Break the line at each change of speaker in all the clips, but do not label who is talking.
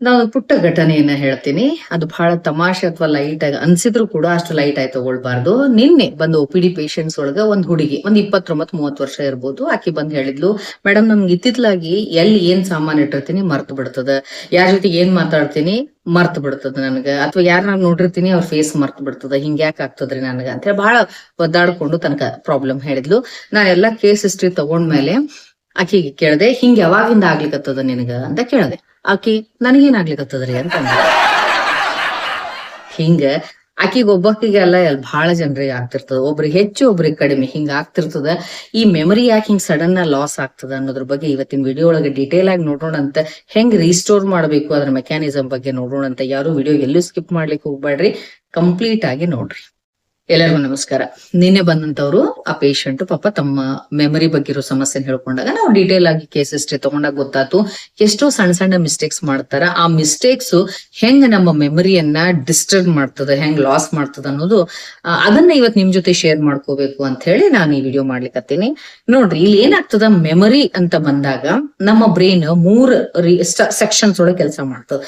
ನಾವು ಪುಟ್ಟ ಘಟನೆಯನ್ನ ಹೇಳ್ತೀನಿ. ಅದು ಬಹಳ ತಮಾಷೆ ಅಥವಾ ಲೈಟ್ ಆಗಿ ಅನ್ಸಿದ್ರು ಕೂಡ ಅಷ್ಟು ಲೈಟ್ ಆಗಿ ತಗೊಳ್ಬಾರ್ದು. ನಿನ್ನೆ ಬಂದು OPD ಪೇಷಂಟ್ಸ್ ಒಳಗ ಒಂದ್ ಹುಡುಗಿ, ಒಂದ್ 29-30 ವರ್ಷ ಇರ್ಬೋದು. ಆಕಿ ಬಂದ್ ಹೇಳಿದ್ಲು, ಮೇಡಮ್ ನಮ್ಗೆ ಇತ್ತಿತ್ಲಾಗಿ ಎಲ್ಲಿ ಏನ್ ಸಾಮಾನ್ ಇಟ್ಟಿರ್ತೀನಿ ಮರ್ತು ಬಿಡ್ತದ, ಯಾರ ಜೊತೆಗೆ ಏನ್ ಮಾತಾಡ್ತೀನಿ ಮರ್ತು ಬಿಡ್ತದ ನನಗ, ಅಥವಾ ಯಾರನ್ನ ನೋಡಿರ್ತೀನಿ ಅವ್ರ ಫೇಸ್ ಮರ್ತು ಬಿಡ್ತದ, ಹಿಂಗ್ಯಾಕ್ ಆಗ್ತದ್ರಿ ನನಗ ಅಂತ ಹೇಳಿ ಬಹಳ ಒದ್ದಾಡ್ಕೊಂಡು ತನಕ ಪ್ರಾಬ್ಲಮ್ ಹೇಳಿದ್ಲು. ನಾ ಎಲ್ಲಾ ಕೇಸ್ ಹಿಸ್ಟ್ರಿ ತಗೊಂಡ್ಮೇಲೆ ಆಕಿಗೆ ಕೇಳ್ದೆ, ಹಿಂಗ್ ಯಾವಾಗಿಂದ ಆಗ್ಲಿಕತ್ತದ ನಿನಗ ಅಂತ ಕೇಳ್ದೆ. ಆಕಿ ನನಗೇನಾಗ್ಲಿಕತ್ತದ್ರಿ ಅಂತ ಅಂದ. ಹಿಂಗ ಆಕಿಗೆ ಒಬ್ಬಕ್ಕಿಗೆ ಅಲ್ಲ, ಬಹಳ ಜನರಿಗೆ ಆಗ್ತಿರ್ತದ, ಒಬ್ರಿಗೆ ಹೆಚ್ಚು ಒಬ್ರಿಗೆ ಕಡಿಮೆ ಹಿಂಗ ಆಗ್ತಿರ್ತದ. ಈ ಮೆಮರಿ ಯಾಕೆ ಹಿಂಗ್ ಸಡನ್ ಲಾಸ್ ಆಗ್ತದ ಅನ್ನೋದ್ರ ಬಗ್ಗೆ ಇವತ್ತಿನ ವಿಡಿಯೋ ಒಳಗೆ ಡೀಟೇಲ್ ಆಗಿ ನೋಡೋಣ ಅಂತ. ಹೆಂಗ್ ರೀಸ್ಟೋರ್ ಮಾಡ್ಬೇಕು ಅದ್ರ ಮೆಕ್ಯಾನಿಸಮ್ ಬಗ್ಗೆ ನೋಡೋಣ ಅಂತ. ಯಾರು ವಿಡಿಯೋ ಎಲ್ಲೂ ಸ್ಕಿಪ್ ಮಾಡ್ಲಿಕ್ಕೆ ಹೋಗ್ಬೇಡ್ರಿ, ಕಂಪ್ಲೀಟ್ ಆಗಿ ನೋಡ್ರಿ. ಎಲ್ಲರಿಗೂ ನಮಸ್ಕಾರ. ನಿನ್ನೆ ಬಂದಂತವ್ರು ಆ ಪೇಷಂಟ್ ಪಾಪ ತಮ್ಮ ಮೆಮರಿ ಬಗ್ಗೆ ಇರೋ ಸಮಸ್ಯೆ ಹೇಳ್ಕೊಂಡಾಗ ನಾವು ಡೀಟೇಲ್ ಆಗಿ ಕೇಸ್ ಹಿಸ್ಟ್ರಿ ತಗೊಂಡಾಗ ಗೊತ್ತಾತು ಎಷ್ಟೋ ಸಣ್ಣ ಸಣ್ಣ ಮಿಸ್ಟೇಕ್ಸ್ ಮಾಡ್ತಾರ. ಆ ಮಿಸ್ಟೇಕ್ಸ್ ಹೆಂಗ್ ನಮ್ಮ ಮೆಮರಿಯನ್ನ ಡಿಸ್ಟರ್ಬ್ ಮಾಡ್ತದ, ಹೆಂಗ್ ಲಾಸ್ ಮಾಡ್ತದ ಅನ್ನೋದು ಅದನ್ನ ಇವತ್ ನಿಮ್ ಜೊತೆ ಶೇರ್ ಮಾಡ್ಕೋಬೇಕು ಅಂತ ಹೇಳಿ ನಾನು ಈ ವಿಡಿಯೋ ಮಾಡ್ಲಿಕ್ಕತ್ತೀನಿ. ನೋಡ್ರಿ, ಇಲ್ಲಿ ಏನಾಗ್ತದ, ಮೆಮರಿ ಅಂತ ಬಂದಾಗ ನಮ್ಮ ಬ್ರೈನ್ 3 ಸೆಕ್ಷನ್ಸ್ ಒಳಗೆ ಕೆಲಸ ಮಾಡ್ತದ.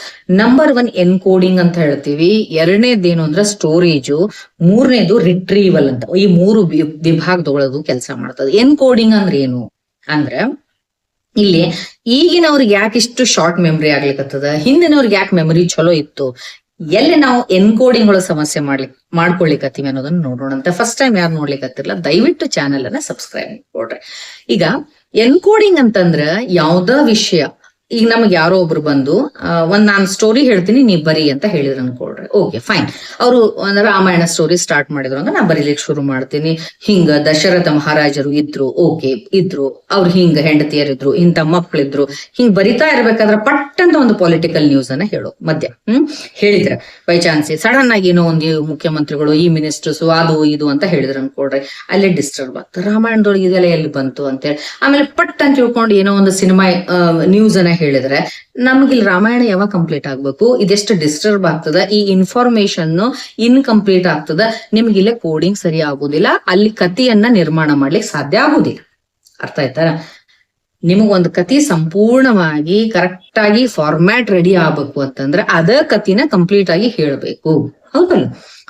ನಂಬರ್ 1 ಎನ್ಕೋಡಿಂಗ್ ಅಂತ ಹೇಳ್ತೀವಿ, ಎರಡನೇದೇನು ಅಂದ್ರೆ ಸ್ಟೋರೇಜು, ಮೂರನೇದು ರಿಟ್ರೀವಲ್ ಅಂತ. ಈ 3 ವಿಭಾಗದೊಳಗೂ ಕೆಲಸ ಮಾಡ್ತದೆ. ಎನ್ಕೋಡಿಂಗ್ ಅಂದ್ರೆ ಏನು ಅಂದ್ರೆ, ಇಲ್ಲಿ ಈಗಿನವ್ರಿಗೆ ಯಾಕೆ ಇಷ್ಟು ಶಾರ್ಟ್ ಮೆಮರಿ ಆಗ್ಲಿಕ್ಕತ್ತದ, ಹಿಂದಿನವ್ರಿಗೆ ಯಾಕೆ ಮೆಮರಿ ಚಲೋ ಇತ್ತು, ಎಲ್ಲಿ ನಾವು ಎನ್ಕೋಡಿಂಗ್ ಒಳಗೆ ಸಮಸ್ಯೆ ಮಾಡ್ಕೊಳ್ಲಿಕ್ಕತ್ತೀವಿ ಅನ್ನೋದನ್ನ ನೋಡೋಣ ಅಂತ. ಫಸ್ಟ್ ಟೈಮ್ ಯಾರು ನೋಡ್ಲಿಕ್ಕತ್ತಿರಲ್ಲ, ದಯವಿಟ್ಟು ಚಾನೆಲ್ ಅನ್ನ ಸಬ್ಸ್ಕ್ರೈಬ್ ಮಾಡ್ಕೊಡ್ರಿ. ಈಗ ಎನ್ಕೋಡಿಂಗ್ ಅಂತಂದ್ರ ಯಾವ್ದೋ ವಿಷಯ, ಈಗ ನಮಗ್ ಯಾರೋ ಒಬ್ರು ಬಂದು ನಾನ್ ಸ್ಟೋರಿ ಹೇಳ್ತೀನಿ ನೀವ್ ಬರಿ ಅಂತ ಹೇಳಿದ್ರು ಅನ್ಕೊಳ್ರಿ. Okay fine. ಅವರು ರಾಮಾಯಣ ಸ್ಟೋರಿ ಸ್ಟಾರ್ಟ್ ಮಾಡಿದ್ರು ಅಂದ್ರೆ ನಾ ಬರೀಲಿಕ್ಕೆ ಶುರು ಮಾಡ್ತೀನಿ. ಹಿಂಗ ದಶರಥ ಮಹಾರಾಜರು ಇದ್ರು, ಓಕೆ ಇದ್ರು, ಅವ್ರು ಹಿಂಗ ಹೆಂಡತಿಯರಿದ್ರು, ಇಂಥ ಮಕ್ಳಿದ್ರು, ಹಿಂಗ್ ಬರಿತಾ ಇರ್ಬೇಕಾದ್ರೆ ಪಟ್ ಅಂತ ಒಂದು ಪೊಲಿಟಿಕಲ್ ನ್ಯೂಸ್ ಅನ್ನ ಹೇಳೋ ಮಧ್ಯ ಹೇಳಿದ್ರೆ ಬೈ ಚಾನ್ಸ್ ಸಡನ್ ಆಗಿ ಏನೋ ಒಂದು ಮುಖ್ಯಮಂತ್ರಿಗಳು, ಈ ಮಿನಿಸ್ಟರ್ಸ್ ಅದು ಇದು ಅಂತ ಹೇಳಿದ್ರು ಅನ್ಕೊಳ್ರಿ, ಅಲ್ಲೇ ಡಿಸ್ಟರ್ಬ್ ಆಗ್ತದೆ. ರಾಮಾಯಣದೊಳಗೆ ಇದೆಲ್ಲ ಎಲ್ಲಿ ಬಂತು ಅಂತೇಳಿ ಆಮೇಲೆ ಪಟ್ ಅಂತ ತಿಳ್ಕೊಂಡು ಏನೋ ಒಂದು ಸಿನಿಮಾ ನ್ಯೂಸ್ ಅನ್ನ ಹೇಳಿದ್ರೆ ನಮ್ಗಿಲ್ ರಾಮಾಯಣ ಯಾವಾಗ ಕಂಪ್ಲೀಟ್ ಆಗ್ಬೇಕು, ಇದೆಷ್ಟು ಡಿಸ್ಟರ್ಬ್ ಆಗ್ತದ, ಈ ಇನ್ಫಾರ್ಮೇಶನ್ ಇನ್ಕಂಪ್ಲೀಟ್ ಆಗ್ತದ, ನಿಮ್ಗಿಲ್ಲ ಕೋಡಿಂಗ್ ಸರಿ ಆಗುದಿಲ್ಲ, ಅಲ್ಲಿ ಕಥೆಯನ್ನ ನಿರ್ಮಾಣ ಮಾಡ್ಲಿಕ್ಕೆ ಸಾಧ್ಯ ಆಗುದಿಲ್ಲ. ಅರ್ಥ ಆಯ್ತಾರ? ನಿಮಗೊಂದು ಕತಿ ಸಂಪೂರ್ಣವಾಗಿ ಕರೆಕ್ಟ್ ಆಗಿ ಫಾರ್ಮ್ಯಾಟ್ ರೆಡಿ ಆಗ್ಬೇಕು ಅಂತಂದ್ರೆ ಅದ ಕತಿನ ಕಂಪ್ಲೀಟ್ ಆಗಿ ಹೇಳ್ಬೇಕು, ಹೌದಲ್ಲ?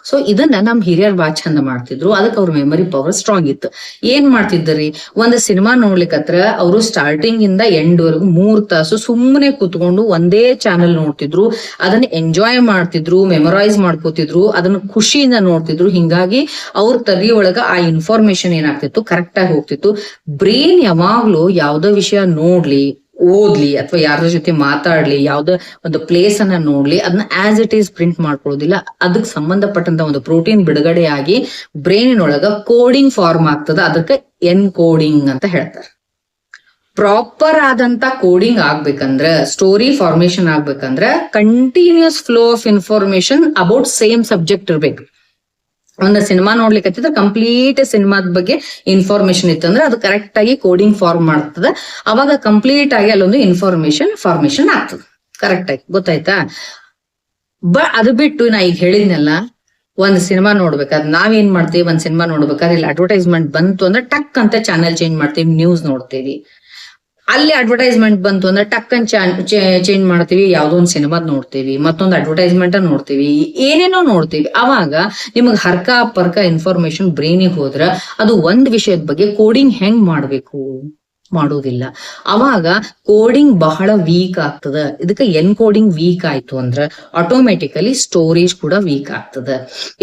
ಸೊ ಇದನ್ನ ನಮ್ ಹಿರಿಯರ್ ಬಾ ಚಂದ ಮಾಡ್ತಿದ್ರು, ಅದಕ್ಕೆ ಅವ್ರ ಮೆಮರಿ ಪವರ್ ಸ್ಟ್ರಾಂಗ್ ಇತ್ತು. ಏನ್ ಮಾಡ್ತಿದ್ರಿ, ಒಂದು ಸಿನಿಮಾ ನೋಡ್ಲಿಕ್ಕತ್ರ ಅವರು ಸ್ಟಾರ್ಟಿಂಗ್ ಇಂದ ಎಂಡ್ ವರೆಗೂ 3 ತಾಸು ಸುಮ್ಮನೆ ಕೂತ್ಕೊಂಡು ಒಂದೇ ಚಾನೆಲ್ ನೋಡ್ತಿದ್ರು, ಅದನ್ನ ಎಂಜಾಯ್ ಮಾಡ್ತಿದ್ರು, ಮೆಮೊರೈಸ್ ಮಾಡ್ಕೋತಿದ್ರು, ಅದನ್ನ ಖುಷಿಯಿಂದ ನೋಡ್ತಿದ್ರು. ಹಿಂಗಾಗಿ ಅವ್ರ ತಲೆ ಒಳಗ ಆ ಇನ್ಫಾರ್ಮೇಶನ್ ಏನಾಗ್ತಿತ್ತು, ಕರೆಕ್ಟ್ ಆಗಿ ಹೋಗ್ತಿತ್ತು. ಬ್ರೈನ್ ಯಾವಾಗ್ಲೂ ಯಾವ್ದೋ ವಿಷಯ ನೋಡ್ಲಿ, ಓದ್ಲಿ, ಅಥವಾ ಯಾರ ಜೊತೆ ಮಾತಾಡ್ಲಿ, ಯಾವ್ದೋ ಒಂದು ಪ್ಲೇಸ್ ಅನ್ನ ನೋಡ್ಲಿ, ಅದನ್ನ ಆಸ್ ಇಟ್ ಈಸ್ ಪ್ರಿಂಟ್ ಮಾಡ್ಕೊಳ್ಳೋದಿಲ್ಲ. ಅದಕ್ಕೆ ಸಂಬಂಧಪಟ್ಟಂತ ಒಂದು ಪ್ರೋಟೀನ್ ಬಿಡುಗಡೆ ಆಗಿ ಬ್ರೈನಿನೊಳಗ ಕೋಡಿಂಗ್ ಫಾರ್ಮ್ ಆಗ್ತದ. ಅದಕ್ಕೆ ಎನ್ಕೋಡಿಂಗ್ ಅಂತ ಹೇಳ್ತಾರೆ. ಪ್ರಾಪರ್ ಆದಂತ ಕೋಡಿಂಗ್ ಆಗ್ಬೇಕಂದ್ರ, ಸ್ಟೋರಿ ಫಾರ್ಮೇಶನ್ ಆಗ್ಬೇಕಂದ್ರ continuous flow of information about same subject ಇರ್ಬೇಕು. ಒಂದು ಸಿನಿಮಾ ನೋಡ್ಲಿಕ್ಕೆ ಕಂಪ್ಲೀಟ್ ಸಿನಿಮಾದ ಬಗ್ಗೆ ಇನ್ಫಾರ್ಮೇಶನ್ ಇತ್ತಂದ್ರೆ ಅದು ಕರೆಕ್ಟ್ ಆಗಿ ಕೋಡಿಂಗ್ ಫಾರ್ಮ್ ಮಾಡ್ತದ. ಅವಾಗ ಕಂಪ್ಲೀಟ್ ಆಗಿ ಅಲ್ಲೊಂದು ಇನ್ಫಾರ್ಮೇಶನ್ ಫಾರ್ಮೇಶನ್ ಆಗ್ತದ ಕರೆಕ್ಟ್ ಆಗಿ. ಗೊತ್ತಾಯ್ತಾ? ಅದು ಬಿಟ್ಟು ನಾ ಈಗ ಹೇಳಿದ್ನಲ್ಲ, ಒಂದ್ ಸಿನಿಮಾ ನೋಡ್ಬೇಕಾದ್ರೆ ನಾವೇನ್ ಮಾಡ್ತೀವಿ, ಒಂದ್ ಸಿನಿಮಾ ನೋಡ್ಬೇಕಾದ್ರೆ ಇಲ್ಲಿ ಅಡ್ವರ್ಟೈಸ್ಮೆಂಟ್ ಬಂತು ಅಂದ್ರೆ ಟಕ್ ಅಂತ ಚಾನೆಲ್ ಚೇಂಜ್ ಮಾಡ್ತೀವಿ, ನ್ಯೂಸ್ ನೋಡ್ತೀವಿ. ಅಲ್ಲಿ ಅಡ್ವರ್ಟೈಸ್ಮೆಂಟ್ ಬಂತು ಅಂದ್ರೆ ಟಕ್ ಅಂತ ಚೇಂಜ್ ಮಾಡ್ತೀವಿ, ಯಾವ್ದೋ ಒಂದ್ ಸಿನಿಮಾದ್ ನೋಡ್ತೀವಿ, ಮತ್ತೊಂದು ಅಡ್ವರ್ಟೈಸ್ಮೆಂಟ್ ನೋಡ್ತೀವಿ, ಏನೇನೋ ನೋಡ್ತೀವಿ. ಅವಾಗ ನಿಮಗ್ ಹರ್ಕ ಪರ್ಕ ಇನ್ಫಾರ್ಮೇಶನ್ ಬ್ರೈನಿಗೆ ಹೋದ್ರ ಅದು ಒಂದ್ ವಿಷಯದ ಬಗ್ಗೆ ಕೋಡಿಂಗ್ ಹೆಂಗ್ ಮಾಡ್ಬೇಕು ಮಾಡೋದಿಲ್ಲ. ಅವಾಗ ಕೋಡಿಂಗ್ ಬಹಳ ವೀಕ್ ಆಗ್ತದ. ಇದಕ್ಕೆ ಎನ್ಕೋಡಿಂಗ್ ವೀಕ್ ಆಯ್ತು ಅಂದ್ರೆ ಆಟೋಮೆಟಿಕಲಿ ಸ್ಟೋರೇಜ್ ಕೂಡ ವೀಕ್ ಆಗ್ತದ.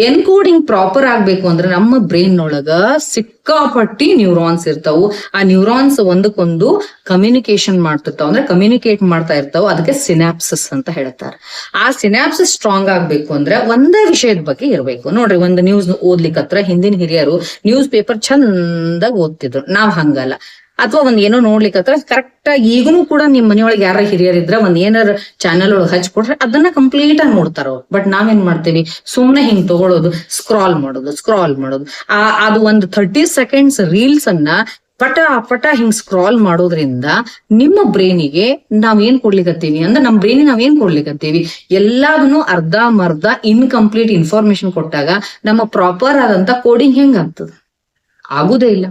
ಎನ್ಕೋಡಿಂಗ್ ಪ್ರಾಪರ್ ಆಗ್ಬೇಕು ಅಂದ್ರೆ ನಮ್ಮ ಬ್ರೈನ್ ಒಳಗ ಸಿಕ್ಕಾಪಟ್ಟಿ ನ್ಯೂರಾನ್ಸ್ ಇರ್ತಾವು. ಆ ನ್ಯೂರಾನ್ಸ್ ಒಂದಕ್ಕೊಂದು ಕಮ್ಯುನಿಕೇಶನ್ ಮಾಡ್ತಿರ್ತಾವ, ಅಂದ್ರೆ ಕಮ್ಯುನಿಕೇಟ್ ಮಾಡ್ತಾ ಇರ್ತಾವ. ಅದಕ್ಕೆ ಸಿನಾಪ್ಸಿಸ್ ಅಂತ ಹೇಳ್ತಾರೆ. ಆ ಸಿನಾಪ್ಸಿಸ್ ಸ್ಟ್ರಾಂಗ್ ಆಗ್ಬೇಕು ಅಂದ್ರೆ ಒಂದೇ ವಿಷಯದ ಬಗ್ಗೆ ಇರ್ಬೇಕು. ನೋಡ್ರಿ, ಒಂದು ನ್ಯೂಸ್ ಓದ್ಲಿಕ್ಕತ್ರ ಹಿಂದಿನ ಹಿರಿಯರು ನ್ಯೂಸ್ ಪೇಪರ್ ಚಂದಾಗ ಓದ್ತಿದ್ರು, ನಾವ್ ಹಂಗಲ್ಲ. ಅಥವಾ ಒಂದ್ ಏನೋ ನೋಡ್ಲಿಕ್ಕತ್ರ ಕರೆಕ್ಟ್ ಆಗಿ ಈಗನೂ ಕೂಡ ನಿಮ್ ಮನೆಯೊಳಗೆ ಯಾರ ಹಿರಿಯರಿದ್ರ ಒಂದ್ ಏನಾರ ಚಾನೆಲ್ ಒಳಗೆ ಹಚ್ಕೊಟ್ರೆ ಅದನ್ನ ಕಂಪ್ಲೀಟ್ ಆಗಿ ನೋಡ್ತಾರ ಅವ್ರು. ಬಟ್ ನಾವೇನ್ ಮಾಡ್ತೀವಿ, ಸುಮ್ನೆ ಹಿಂಗ್ ತಗೊಳ್ಳೋದು, ಸ್ಕ್ರಾಲ್ ಮಾಡೋದು. ಅದು ಒಂದು 30 ಸೆಕೆಂಡ್ಸ್ ರೀಲ್ಸ್ ಅನ್ನ ಪಟ ಹಿಂಗ್ ಸ್ಕ್ರಾಲ್ ಮಾಡೋದ್ರಿಂದ ನಿಮ್ಮ ಬ್ರೈನಿಗೆ ನಾವೇನ್ ಕೊಡ್ಲಿಕತ್ತೀವಿ ಅಂದ್ರೆ, ನಮ್ ಬ್ರೈನಿಗೆ ನಾವೇನ್ ಕೊಡ್ಲಿಕತ್ತೀವಿ, ಎಲ್ಲಾದನ್ನು ಅರ್ಧ ಮರ್ಧ ಇನ್ಕಂಪ್ಲೀಟ್ ಇನ್ಫಾರ್ಮೇಶನ್ ಕೊಟ್ಟಾಗ ನಮ್ಮ ಪ್ರಾಪರ್ ಆದಂತ ಕೋಡಿಂಗ್ ಹೆಂಗ್ ಆಗ್ತದ? ಆಗುದೇ ಇಲ್ಲ.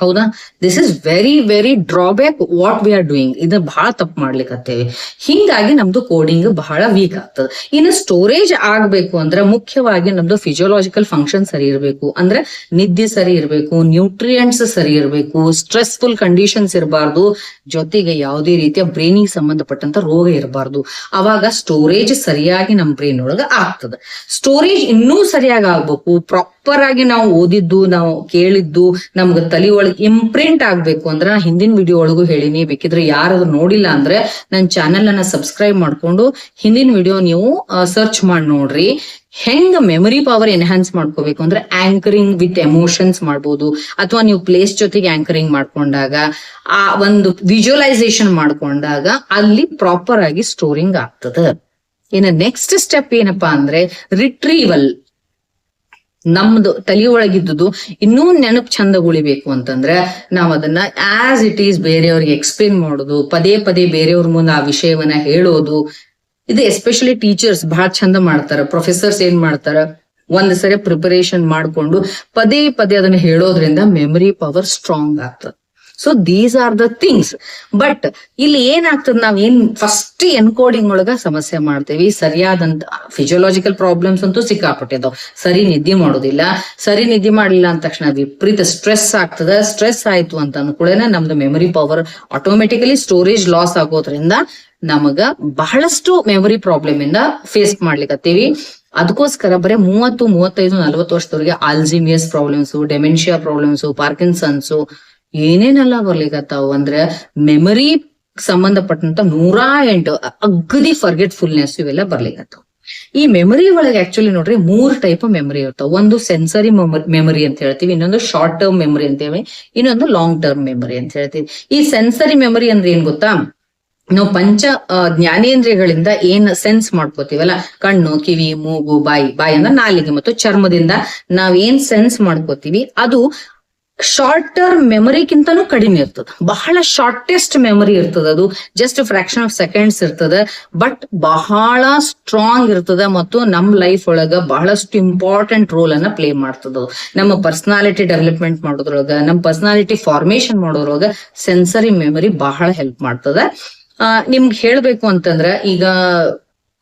ಹೌದಾ? This is very very drawback what we are doing. ಇದನ್ನ ಬಹಳ ತಪ್ಪು ಮಾಡ್ಲಿಕ್ಕತ್ತೇವಿ. ಹಿಂಗಾಗಿ ನಮ್ದು ಕೋಡಿಂಗ್ ಬಹಳ ವೀಕ್ ಆಗ್ತದೆ. ಇನ್ನು ಸ್ಟೋರೇಜ್ ಆಗ್ಬೇಕು ಅಂದ್ರೆ ಮುಖ್ಯವಾಗಿ ನಮ್ದು ಫಿಸಿಯೋಲಾಜಿಕಲ್ ಫಂಕ್ಷನ್ ಸರಿ ಇರಬೇಕು. ಅಂದ್ರೆ ನಿದ್ದೆ ಸರಿ ಇರಬೇಕು, ನ್ಯೂಟ್ರಿಯೆಂಟ್ಸ್ ಸರಿ ಇರಬೇಕು, ಸ್ಟ್ರೆಸ್ಫುಲ್ ಕಂಡೀಷನ್ಸ್ ಇರಬಾರ್ದು, ಜೊತೆಗೆ ಯಾವುದೇ ರೀತಿಯ ಬ್ರೈನಿಗೆ ಸಂಬಂಧಪಟ್ಟಂತ ರೋಗ ಇರಬಾರ್ದು. ಅವಾಗ ಸ್ಟೋರೇಜ್ ಸರಿಯಾಗಿ ನಮ್ ಬ್ರೈನ್ ಒಳಗ ಆಗ್ತದೆ. ಸ್ಟೋರೇಜ್ ಇನ್ನೂ ಸರಿಯಾಗಿ ಆಗ್ಬೇಕು, ಪ್ರಾಪರ್ ಆಗಿ ನಾವು ಓದಿದ್ದು, ನಾವು ಕೇಳಿದ್ದು ನಮ್ಗೆ ತಲೆ ಒಳಗೆ ಇಂಪ್ರಿಂಟ್ ಆಗ್ಬೇಕು ಅಂದ್ರೆ ಹಿಂದಿನ ವಿಡಿಯೋ ಒಳಗೂ ಹೇಳಿನಿ. ಬೇಕಿದ್ರೆ ಯಾರಾದ್ರೂ ನೋಡಿಲ್ಲ ಅಂದ್ರೆ ನನ್ನ ಚಾನೆಲ್ ಅನ್ನ ಸಬ್ಸ್ಕ್ರೈಬ್ ಮಾಡ್ಕೊಂಡು ಹಿಂದಿನ ವಿಡಿಯೋ ನೀವು ಸರ್ಚ್ ಮಾಡಿ ನೋಡ್ರಿ. ಹೆಂಗ ಮೆಮರಿ ಪವರ್ ಎನ್ಹಾನ್ಸ್ ಮಾಡ್ಕೋಬೇಕು ಅಂದ್ರೆ ಆಂಕರಿಂಗ್ ವಿತ್ ಎಮೋಷನ್ಸ್ ಮಾಡ್ಬೋದು, ಅಥವಾ ನೀವು ಪ್ಲೇಸ್ ಜೊತೆಗೆ ಆಂಕರಿಂಗ್ ಮಾಡ್ಕೊಂಡಾಗ, ಆ ಒಂದು ವಿಜುವಲೈಸೇಷನ್ ಮಾಡ್ಕೊಂಡಾಗ ಅಲ್ಲಿ ಪ್ರಾಪರ್ ಆಗಿ ಸ್ಟೋರಿಂಗ್ ಆಗ್ತದ. ಇನ್ನು ನೆಕ್ಸ್ಟ್ ಸ್ಟೆಪ್ ಏನಪ್ಪಾ ಅಂದ್ರೆ ರಿಟ್ರೀವಲ್. ನಮ್ದು ತಲೆಯೊಳಗಿದ್ದು ಇನ್ನೂ ನೆನಪು ಚಂದ ಉಳಿಬೇಕು ಅಂತಂದ್ರೆ ನಾವ್ ಅದನ್ನ ಆಸ್ ಇಟ್ ಈಸ್ ಬೇರೆಯವ್ರಿಗೆ ಎಕ್ಸ್ಪ್ಲೇನ್ ಮಾಡೋದು, ಪದೇ ಪದೇ ಬೇರೆಯವ್ರ ಮುಂದೆ ಆ ವಿಷಯವನ್ನ ಹೇಳೋದು. ಇದು ಎಸ್ಪೆಷಲಿ ಟೀಚರ್ಸ್ ಬಹಳ ಚಂದ ಮಾಡ್ತಾರ. ಪ್ರೊಫೆಸರ್ಸ್ ಏನ್ ಮಾಡ್ತಾರ, ಒಂದ್ ಸರಿ ಪ್ರಿಪರೇಷನ್ ಮಾಡ್ಕೊಂಡು ಪದೇ ಪದೇ ಅದನ್ನ ಹೇಳೋದ್ರಿಂದ ಮೆಮರಿ ಪವರ್ ಸ್ಟ್ರಾಂಗ್ ಆಗ್ತದೆ. So these are the things. But ಇಲ್ಲಿ ಏನಾಗ್ತದೆ, ನಾವ್ ಏನ್ ಫಸ್ಟ್ ಎನ್ಕೋಡಿಂಗ್ ಒಳಗ ಸಮಸ್ಯೆ ಮಾಡ್ತೇವಿ. ಸರಿಯಾದಂತ ಫಿಸಿಯೋಲಾಜಿಕಲ್ ಪ್ರಾಬ್ಲಮ್ಸ್ ಅಂತೂ ಸಿಕ್ಕಾಪಟ್ಟಿದಾವ್. ಸರಿ ನಿದ್ದೆ ಮಾಡೋದಿಲ್ಲ, ಸರಿ ನಿದ್ದೆ ಮಾಡಲಿಲ್ಲ ಅಂದ ತಕ್ಷಣ ವಿಪರೀತ ಸ್ಟ್ರೆಸ್ ಆಗ್ತದ. ಸ್ಟ್ರೆಸ್ ಆಯ್ತು ಅಂತ ಅಂದ್ಕೂಡೇನೆ ನಮ್ದು memory power automatically storage loss ಆಗೋದ್ರಿಂದ ನಮಗ ಬಹಳಷ್ಟು ಮೆಮರಿ ಪ್ರಾಬ್ಲಮ್ ಇಂದ ಫೇಸ್ ಮಾಡ್ಲಿಕ್ಕತ್ತೀವಿ. ಅದಕ್ಕೋಸ್ಕರ ಬರೀ 30, 35, 40 ವರ್ಷದವರೆಗೆ ಆಲ್ಝೀಮಿಯರ್ಸ್ ಪ್ರಾಬ್ಲಮ್ಸ್, ಡೆಮೆನ್ಷಿಯಾ ಪ್ರಾಬ್ಲಮ್ಸ್, ಪಾರ್ಕಿನ್ಸನ್ಸ್ ಏನೇನೆಲ್ಲ ಬರ್ಲಿಕತ್ತಾವು ಅಂದ್ರೆ ಮೆಮರಿ ಸಂಬಂಧಪಟ್ಟಂತ 108 ಅಗದಿ ಫರ್ಗೆಟ್ಫುಲ್ನೆಸ್ ಇವೆಲ್ಲ ಬರ್ಲಿಕತ್ತಾವ. ಈ ಮೆಮರಿ ಒಳಗೆ ಆಕ್ಚುಲಿ ನೋಡ್ರಿ 3 ಟೈಪ್ ಮೆಮರಿ ಇರ್ತಾವ. ಒಂದು ಸೆನ್ಸರಿ ಮೆಮರಿ ಅಂತ ಹೇಳ್ತೀವಿ, ಇನ್ನೊಂದು ಶಾರ್ಟ್ ಟರ್ಮ್ ಮೆಮರಿ ಅಂತೇವೆ, ಇನ್ನೊಂದು ಲಾಂಗ್ ಟರ್ಮ್ ಮೆಮರಿ ಅಂತ ಹೇಳ್ತೀವಿ. ಈ ಸೆನ್ಸರಿ ಮೆಮರಿ ಅಂದ್ರೆ ಏನ್ ಗೊತ್ತಾ, ನಾವು ಪಂಚ ಜ್ಞಾನೇಂದ್ರಿಯಗಳಿಂದ ಏನ್ ಸೆನ್ಸ್ ಮಾಡ್ಕೋತೀವಲ್ಲ, ಕಣ್ಣು, ಕಿವಿ, ಮೂಗು, ಬಾಯಿ ಅಂದ್ರೆ ನಾಲಿಗೆ ಮತ್ತು ಚರ್ಮದಿಂದ ನಾವ್ ಏನ್ ಸೆನ್ಸ್ ಮಾಡ್ಕೋತೀವಿ ಅದು ಶಾರ್ಟ್ ಟರ್ಮ್ ಮೆಮರಿಗಿಂತನೂ ಕಡಿಮೆ ಇರ್ತದ. ಬಹಳ ಶಾರ್ಟೆಸ್ಟ್ ಮೆಮರಿ ಇರ್ತದ. ಅದು ಜಸ್ಟ್ ಫ್ರಾಕ್ಷನ್ ಆಫ್ ಸೆಕೆಂಡ್ಸ್ ಇರ್ತದ, ಬಟ್ ಬಹಳ ಸ್ಟ್ರಾಂಗ್ ಇರ್ತದ ಮತ್ತು ನಮ್ ಲೈಫ್ ಒಳಗ ಬಹಳಷ್ಟು ಇಂಪಾರ್ಟೆಂಟ್ ರೋಲ್ ಅನ್ನ ಪ್ಲೇ ಮಾಡ್ತದ. ನಮ್ಮ ಪರ್ಸನಾಲಿಟಿ ಡೆವಲಪ್ಮೆಂಟ್ ಮಾಡೋದ್ರೊಳಗ, ನಮ್ಮ ಪರ್ಸನಾಲಿಟಿ ಫಾರ್ಮೇಶನ್ ಮಾಡೋದ್ರೊಳಗ ಸೆನ್ಸರಿ ಮೆಮರಿ ಬಹಳ ಹೆಲ್ಪ್ ಮಾಡ್ತದ. ನಿಮ್ಗೆ ಹೇಳ್ಬೇಕು ಅಂತಂದ್ರ ಈಗ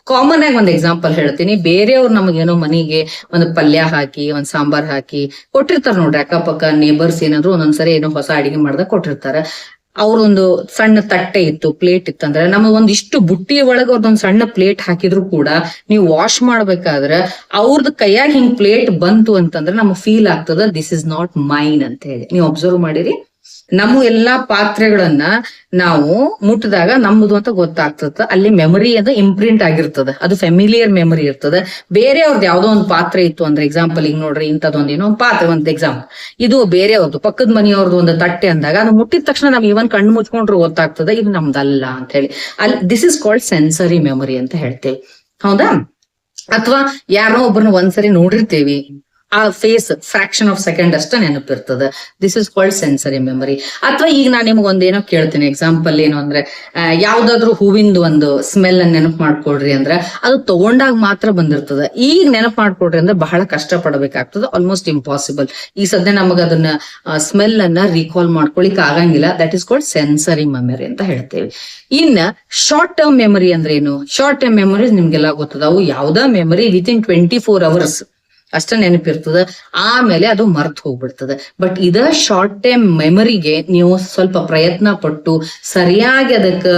ಕಾಮನ್ ಆಗಿ ಒಂದ್ ಎಕ್ಸಾಂಪಲ್ ಹೇಳ್ತೀನಿ. ಬೇರೆಯವ್ರು ನಮಗೇನೋ ಮನೆಗೆ ಒಂದು ಪಲ್ಯ ಹಾಕಿ, ಒಂದ್ ಸಾಂಬಾರ್ ಹಾಕಿ ಕೊಟ್ಟಿರ್ತಾರ ನೋಡ್ರಿ. ಅಕ್ಕಪಕ್ಕ ನೇಬರ್ಸ್ ಏನಾದ್ರು ಒಂದೊಂದ್ಸರಿ ಏನೋ ಹೊಸ ಅಡಿಗೆ ಮಾಡ್ದಾಗ ಕೊಟ್ಟಿರ್ತಾರ. ಅವ್ರೊಂದು ಸಣ್ಣ ತಟ್ಟೆ ಇತ್ತು, ಪ್ಲೇಟ್ ಇತ್ತಂದ್ರೆ ನಮಗ್ ಒಂದಿಷ್ಟು ಬುಟ್ಟಿ ಒಳಗ ಅವ್ರದೊಂದ್ ಸಣ್ಣ ಪ್ಲೇಟ್ ಹಾಕಿದ್ರು ಕೂಡ ನೀವು ವಾಶ್ ಮಾಡ್ಬೇಕಾದ್ರೆ ಅವ್ರದ್ ಕೈಯಾಗ ಹಿಂಗ್ ಪ್ಲೇಟ್ ಬಂತು ಅಂತಂದ್ರೆ ನಮಗ್ ಫೀಲ್ ಆಗ್ತದ ದಿಸ್ ಇಸ್ ನಾಟ್ ಮೈನ್ ಅಂತ ಹೇಳಿ. ನೀವು ಅಬ್ಸರ್ವ್ ಮಾಡಿರಿ, ನಮ್ಮ ಎಲ್ಲಾ ಪಾತ್ರೆಗಳನ್ನ ನಾವು ಮುಟ್ಟಿದಾಗ ನಮ್ಮದು ಅಂತ ಗೊತ್ತಾಗ್ತದ. ಅಲ್ಲಿ ಮೆಮರಿ ಅದು ಇಂಪ್ರಿಂಟ್ ಆಗಿರ್ತದ, ಅದು ಫೆಮಿಲಿಯರ್ ಮೆಮರಿ ಇರ್ತದೆ. ಬೇರೆಯವ್ರದ್ದು ಯಾವ್ದೋ ಒಂದು ಪಾತ್ರೆ ಇತ್ತು ಅಂದ್ರೆ ಎಕ್ಸಾಂಪಲ್ ಈಗ ನೋಡ್ರಿ, ಇಂಥದ್ದೊಂದು ಏನೋ ಒಂದು ಪಾತ್ರೆ, ಒಂದು ಎಕ್ಸಾಂಪಲ್, ಇದು ಬೇರೆಯವ್ರದ್ದು ಪಕ್ಕದ ಮನೆಯವ್ರದ್ದು ಒಂದು ತಟ್ಟೆ ಅಂದಾಗ ಅದು ಮುಟ್ಟಿದ ತಕ್ಷಣ ನಾವ್ ಇವನ್ ಕಣ್ಣು ಮುಚ್ಕೊಂಡ್ರು ಗೊತ್ತಾಗ್ತದೆ ಇದು ನಮ್ದಲ್ಲ ಅಂತ ಹೇಳಿ. ಅಲ್ಲಿ this is called sensory memory ಅಂತ ಹೇಳ್ತೇವೆ. ಹೌದಾ? ಅಥವಾ ಯಾರೋ ಒಬ್ಬರನ್ನ ಒಂದ್ಸರಿ ನೋಡಿರ್ತೇವಿ, ಆ ಫೇಸ್ ಫ್ರಾಕ್ಷನ್ ಆಫ್ ಸೆಕೆಂಡ್ ಅಷ್ಟ ನೆನಪಿರ್ತದ. This is called sensory memory. ಅಥವಾ ಈಗ ನಾನು ನಿಮ್ಗೆ ಒಂದೇನೋ ಕೇಳ್ತೀನಿ, ಎಕ್ಸಾಂಪಲ್ ಏನು ಅಂದ್ರೆ ಯಾವ್ದಾದ್ರು ಹೂವಿಂದು ಒಂದು ಸ್ಮೆಲ್ ಅನ್ನ ನೆನಪು ಮಾಡ್ಕೊಡ್ರಿ ಅಂದ್ರೆ ಅದು ತಗೊಂಡಾಗ ಮಾತ್ರ ಬಂದಿರ್ತದ. ಈಗ ನೆನಪು ಮಾಡ್ಕೊಡ್ರಿ ಅಂದ್ರೆ ಬಹಳ ಕಷ್ಟ ಪಡಬೇಕಾಗ್ತದ, ಆಲ್ಮೋಸ್ಟ್ ಇಂಪಾಸಿಬಲ್. ಈ ಸದ್ಯ ನಮಗ ಅದನ್ನ ಸ್ಮೆಲ್ ಅನ್ನ ರೀಕಾಲ್ ಮಾಡ್ಕೊಳಿಕ್ ಆಗಂಗಿಲ್ಲ. That is called sensory memory ಅಂತ ಹೇಳ್ತೇವೆ. ಇನ್ನ ಶಾರ್ಟ್ ಟರ್ಮ್ ಮೆಮರಿ ಅಂದ್ರೆ ಏನು? ಶಾರ್ಟ್ ಟರ್ಮ್ ಮೆಮರೀಸ್ ನಿಮ್ಗೆಲ್ಲ ಗೊತ್ತದ. ಅವು ಯಾವ್ದಾ ಮೆಮರಿ ವಿತಿನ್ 24 hours ಅಷ್ಟ ನೆನಪಿರ್ತದ, ಆಮೇಲೆ ಅದು ಮರ್ತ್ ಹೋಗ್ಬಿಡ್ತದೆ. ಬಟ್ ಇದ ಶಾರ್ಟ್ ಟೈಮ್ ಮೆಮರಿಗೆ ನೀವು ಸ್ವಲ್ಪ ಪ್ರಯತ್ನ ಪಟ್ಟು ಸರಿಯಾಗಿ ಅದಕ್ಕೆ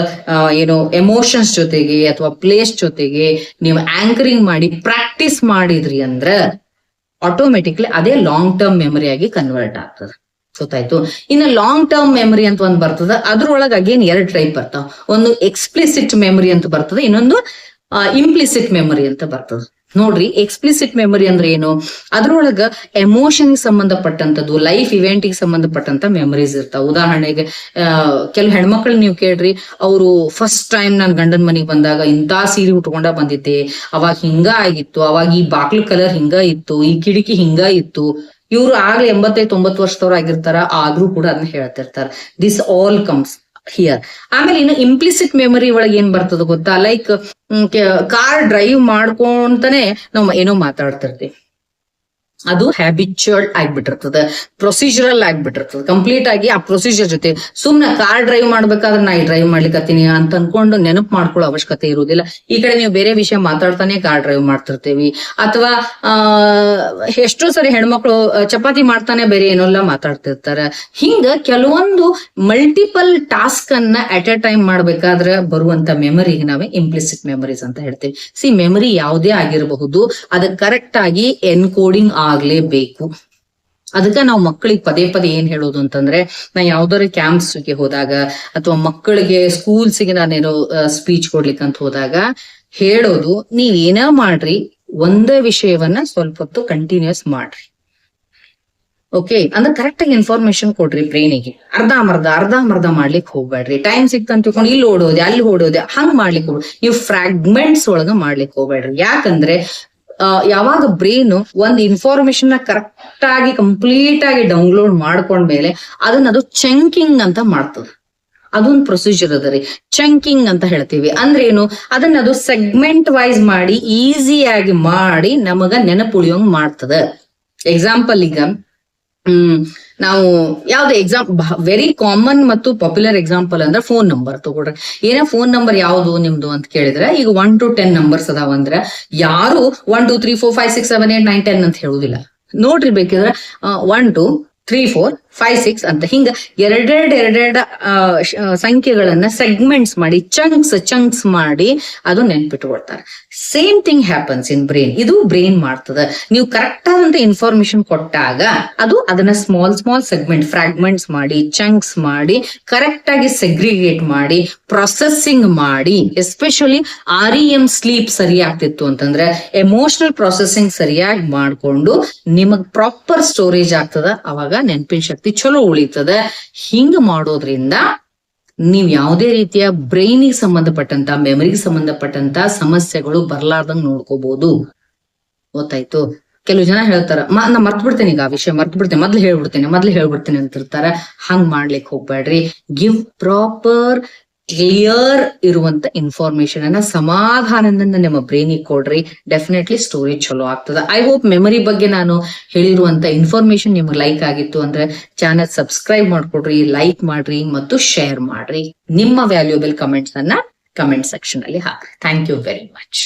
ಏನೋ ಎಮೋಷನ್ಸ್ ಜೊತೆಗೆ ಅಥವಾ ಪ್ಲೇಸ್ ಜೊತೆಗೆ ನೀವು ಆಂಕರಿಂಗ್ ಮಾಡಿ ಪ್ರಾಕ್ಟೀಸ್ ಮಾಡಿದ್ರಿ ಅಂದ್ರ ಆಟೋಮೆಟಿಕ್ಲಿ ಅದೇ ಲಾಂಗ್ ಟರ್ಮ್ ಮೆಮರಿ ಆಗಿ ಕನ್ವರ್ಟ್ ಆಗ್ತದೆ. ಗೊತ್ತಾಯ್ತು? ಇನ್ನು ಲಾಂಗ್ ಟರ್ಮ್ ಮೆಮರಿ ಅಂತ ಒಂದ್ ಬರ್ತದ. ಅದ್ರೊಳಗೆ ಅಗೇನ್ 2 ಟೈಪ್ ಬರ್ತಾವ. ಒಂದು ಎಕ್ಸ್ಪ್ಲಿಸಿಟ್ ಮೆಮರಿ ಅಂತ ಬರ್ತದೆ, ಇನ್ನೊಂದು ಇಂಪ್ಲಿಸಿಟ್ ಮೆಮರಿ ಅಂತ ಬರ್ತದೆ. ನೋಡ್ರಿ, ಎಕ್ಸ್ಪ್ಲಿಸಿಟ್ ಮೆಮರಿ ಅಂದ್ರೆ ಏನು? ಅದ್ರೊಳಗ ಎಮೋಷನ್ ಸಂಬಂಧಪಟ್ಟಂತದ್ದು, ಲೈಫ್ ಇವೆಂಟ್ ಗೆ ಸಂಬಂಧಪಟ್ಟಂತ ಮೆಮರೀಸ್ ಇರ್ತಾವ. ಉದಾಹರಣೆಗೆ ಕೆಲವು ಹೆಣ್ಮಕ್ಳು ನೀವು ಕೇಳ್ರಿ, ಅವರು ಫಸ್ಟ್ ಟೈಮ್ ನಾನ್ ಗಂಡನ ಮನೆಗೆ ಬಂದಾಗ ಇಂಥ ಸೀರೆ ಉಟ್ಕೊಂಡ ಬಂದಿದ್ದೆ, ಅವಾಗ ಹಿಂಗ ಆಗಿತ್ತು, ಅವಾಗ ಈ ಬಾಕ್ಲು ಕಲರ್ ಹಿಂಗ ಇತ್ತು, ಈ ಕಿಟಕಿ ಹಿಂಗ ಇತ್ತು. ಇವ್ರು ಆಗ್ಲೇ 85-90 ವರ್ಷದವ್ರು ಆಗಿರ್ತಾರ, ಆದ್ರೂ ಕೂಡ ಅದನ್ನ ಹೇಳ್ತಿರ್ತಾರ. This all comes here. ಆಮೇಲೆ ಇನ್ನು ಇಂಪ್ಲಿಸಿಟ್ ಮೆಮರಿ ಒಳಗೆ ಏನ್ ಬರ್ತದ ಗೊತ್ತಾ? ಲೈಕ್ ಕಾರ್ ಡ್ರೈವ್ ಮಾಡ್ಕೊಂತಾನೆ ನಾವು ಏನೋ ಮಾತಾಡ್ತಿರ್ತೀವಿ. ಅದು ಹ್ಯಾಬಿಚುವಲ್ ಆಗ್ಬಿಟ್ಟಿರ್ತದೆ, ಪ್ರೊಸೀಜರಲ್ ಆಗ್ಬಿಟ್ಟಿರ್ತದೆ. ಕಂಪ್ಲೀಟ್ ಆಗಿ ಆ ಪ್ರೊಸೀಜರ್ ಜೊತೆ ಸುಮ್ನೆ ಕಾರ್ ಡ್ರೈವ್ ಮಾಡ್ಬೇಕಾದ್ರೆ ನಾ ಡ್ರೈವ್ ಮಾಡ್ಲಿಕ್ಕತ್ತೀನಿ ಅಂತ ಅನ್ಕೊಂಡು ನೆನಪು ಮಾಡ್ಕೊಳ್ಳೋ ಅವಶ್ಯಕತೆ ಇರುವುದಿಲ್ಲ. ಈ ಕಡೆ ನೀವು ಬೇರೆ ವಿಷಯ ಮಾತಾಡ್ತಾನೆ ಕಾರ್ ಡ್ರೈವ್ ಮಾಡ್ತಿರ್ತೀವಿ, ಅಥವಾ ಎಷ್ಟೋ ಸರಿ ಹೆಣ್ಮಕ್ಳು ಚಪಾತಿ ಮಾಡ್ತಾನೆ ಬೇರೆ ಏನೋಲ್ಲ ಮಾತಾಡ್ತಿರ್ತಾರೆ. ಹಿಂಗ ಕೆಲವೊಂದು ಮಲ್ಟಿಪಲ್ ಟಾಸ್ಕ್ ಅನ್ನ ಅಟ್ ಎ ಟೈಮ್ ಮಾಡ್ಬೇಕಾದ್ರೆ ಬರುವಂತ ಮೆಮರಿಗೆ ನಾವೇ ಇಂಪ್ಲಿಸಿಟ್ ಮೆಮರೀಸ್ ಅಂತ ಹೇಳ್ತೀವಿ. ಮೆಮರಿ ಯಾವುದೇ ಆಗಿರಬಹುದು, ಅದು ಕರೆಕ್ಟ್ ಆಗಿ ಎನ್ಕೋಡಿಂಗ್ ಆಗ್ಲೇಬೇಕು. ಅದಕ್ಕೆ ನಾವು ಮಕ್ಕಳಿಗೆ ಪದೇ ಪದೇ ಏನ್ ಹೇಳೋದು ಅಂತಂದ್ರೆ, ನಾ ಯಾವ್ದಾರ ಕ್ಯಾಂಪ್ಸ್ಗೆ ಹೋದಾಗ ಅಥವಾ ಮಕ್ಕಳಿಗೆ ಸ್ಕೂಲ್ಸ್ಗೆ ನಾನೇನೋ ಸ್ಪೀಚ್ ಕೊಡ್ಲಿಕ್ಕೆ ಅಂತ ಹೋದಾಗ ಹೇಳೋದು, ನೀವ್ ಏನ ಮಾಡ್ರಿ, ಒಂದೇ ವಿಷಯವನ್ನ ಸ್ವಲ್ಪ ಹೊತ್ತು ಕಂಟಿನ್ಯೂಸ್ ಮಾಡ್ರಿ. ಓಕೆ, ಅಂದ್ರೆ ಕರೆಕ್ಟ್ ಆಗಿ ಇನ್ಫಾರ್ಮೇಶನ್ ಕೊಡ್ರಿ ಬ್ರೈನಿಗೆ. ಅರ್ಧ ಮಾಡ್ಲಿಕ್ಕೆ ಹೋಗ್ಬೇಡ್ರಿ. ಟೈಮ್ ಸಿಕ್ತಂತ ತಿಳ್ಕೊಂಡು ಇಲ್ಲಿ ಓಡೋದೆ ಅಲ್ಲಿ ಓಡೋದೆ ಹಂಗ್ ಮಾಡ್ಲಿಕ್ಕೆ ಹೋಗ್ಬೇಡ್ರಿ. ನೀವು ಫ್ರಾಗ್ಮೆಂಟ್ಸ್ ಒಳಗ ಮಾಡ್ಲಿಕ್ಕೆ ಹೋಗ್ಬೇಡ್ರಿ. ಯಾಕಂದ್ರೆ ಯಾವಾಗ ಬ್ರೈನ್ ಒಂದ್ ಇನ್ಫಾರ್ಮೇಶನ್ ನ ಕರೆಕ್ಟ್ ಆಗಿ ಕಂಪ್ಲೀಟ್ ಆಗಿ ಡೌನ್ಲೋಡ್ ಮಾಡ್ಕೊಂಡ್ಮೇಲೆ ಅದು ಚಂಕಿಂಗ್ ಅಂತ ಮಾಡ್ತದೆ. ಅದೊಂದು ಪ್ರೊಸೀಜರ್ ಅದ ರೀ, ಚಂಕಿಂಗ್ ಅಂತ ಹೇಳ್ತೀವಿ. ಅಂದ್ರೆ ಏನು, ಅದು ಸೆಗ್ಮೆಂಟ್ ವೈಸ್ ಮಾಡಿ ಈಸಿಯಾಗಿ ಮಾಡಿ ನಮಗ ನೆನಪುಳಿಯೋಂಗ್ ಮಾಡ್ತದ. ಎಕ್ಸಾಂಪಲ್ ಈಗ ನಾವು ಯಾವ್ದು ವೆರಿ ಕಾಮನ್ ಮತ್ತು ಪಾಪ್ಯುಲರ್ ಎಕ್ಸಾಂಪಲ್ ಅಂದ್ರೆ ಫೋನ್ ನಂಬರ್ ತಗೊಳ್ರಿ. ಏನೋ ಫೋನ್ ನಂಬರ್ ಯಾವ್ದು ನಿಮ್ದು ಅಂತ ಕೇಳಿದ್ರೆ, ಈಗ 1 to 10 ನಂಬರ್ಸ್ ಅದಾವಂದ್ರೆ ಯಾರು 1 2 3 4 5 6 7 8 9 10 ಅಂತ ಹೇಳುದಿಲ್ಲ. ನೋಡ್ರಿ, ಬೇಕಿದ್ರೆ 1 2 3 4 5 6 ಅಂತ ಹಿಂಗ ಎರಡೆರಡು ಸಂಖ್ಯೆಗಳನ್ನ ಸೆಗ್ಮೆಂಟ್ಸ್ ಮಾಡಿ ಚಂಕ್ಸ್ ಮಾಡಿ ಅದು ನೆನ್ಪಿಟ್ಕೊಳ್ತಾರೆ. Same thing happens in brain. ಇದು ಬ್ರೈನ್ ಮಾಡ್ತದ. ನೀವು ಕರೆಕ್ಟ್ ಆದಂತ ಇನ್ಫಾರ್ಮೇಶನ್ ಕೊಟ್ಟಾಗ ಅದನ್ನ ಸ್ಮಾಲ್ ಸೆಗ್ಮೆಂಟ್ ಫ್ರಾಗ್ಮೆಂಟ್ಸ್ ಮಾಡಿ ಚಂಕ್ಸ್ ಮಾಡಿ ಕರೆಕ್ಟ್ ಆಗಿ ಸೆಗ್ರಿಗೇಟ್ ಮಾಡಿ ಪ್ರೊಸೆಸಿಂಗ್ ಮಾಡಿ, ಎಸ್ಪೆಷಲಿ REM ಸ್ಲೀಪ್ ಸರಿ ಆಗ್ತಿತ್ತು ಅಂತಂದ್ರೆ ಎಮೋಷನಲ್ ಪ್ರೊಸೆಸಿಂಗ್ ಸರಿಯಾಗಿ ಮಾಡ್ಕೊಂಡು ನಿಮಗ್ ಪ್ರಾಪರ್ ಸ್ಟೋರೇಜ್ ಆಗ್ತದ. ಅವಾಗ ನೆನಪಿನ ಶಕ್ತಿ ಚಲೋ ಉಳಿತದ. ಹಿಂಗ ಮಾಡೋದ್ರಿಂದ ನೀವ್ ಯಾವುದೇ ರೀತಿಯ ಬ್ರೈನಿಗೆ ಸಂಬಂಧಪಟ್ಟಂತ ಮೆಮರಿಗೆ ಸಂಬಂಧಪಟ್ಟಂತ ಸಮಸ್ಯೆಗಳು ಬರ್ಲಾರ್ದಂಗ್ ನೋಡ್ಕೋಬಹುದು. ಗೊತ್ತಾಯ್ತು? ಕೆಲವು ಜನ ಹೇಳ್ತಾರ, ನಾ ಮರ್ತ್ ಬಿಡ್ತೇನೆ, ಈಗ ಆ ವಿಷಯ ಮರ್ತ್ ಬಿಡ್ತೇನೆ, ಮೊದ್ಲು ಹೇಳ್ಬಿಡ್ತೇನೆ ಅಂತಿರ್ತಾರ. ಹಂಗ್ ಮಾಡ್ಲಿಕ್ಕೆ ಹೋಗ್ಬೇಡ್ರಿ. ಗಿವ್ ಪ್ರಾಪರ್ ಕ್ಲಿಯರ್ ಇರುವಂತ ಇನ್ಫಾರ್ಮೇಶನ್ ಅನ್ನ ಸಮಾಧಾನದಿಂದ ನಿಮ್ಮ ಬ್ರೈನಿಗೆ ಕೊಡ್ರಿ. ಡೆಫಿನೆಟ್ಲಿ ಸ್ಟೋರೇಜ್ ಚಲೋ ಆಗ್ತದ. ಐ ಹೋಪ್ ಮೆಮರಿ ಬಗ್ಗೆ ನಾನು ಹೇಳಿರುವಂತ ಇನ್ಫಾರ್ಮೇಶನ್ ನಿಮ್ಗೆ ಲೈಕ್ ಆಗಿತ್ತು ಅಂದ್ರೆ ಚಾನೆಲ್ ಸಬ್ಸ್ಕ್ರೈಬ್ ಮಾಡ್ಕೊಡ್ರಿ, ಲೈಕ್ ಮಾಡ್ರಿ ಮತ್ತು ಶೇರ್ ಮಾಡ್ರಿ. ನಿಮ್ಮ ವ್ಯಾಲ್ಯೂಬಲ್ ಕಮೆಂಟ್ಸ್ ಅನ್ನ ಕಮೆಂಟ್ ಸೆಕ್ಷನ್ ಅಲ್ಲಿ ಹಾಕ್ರಿ. Thank you very much.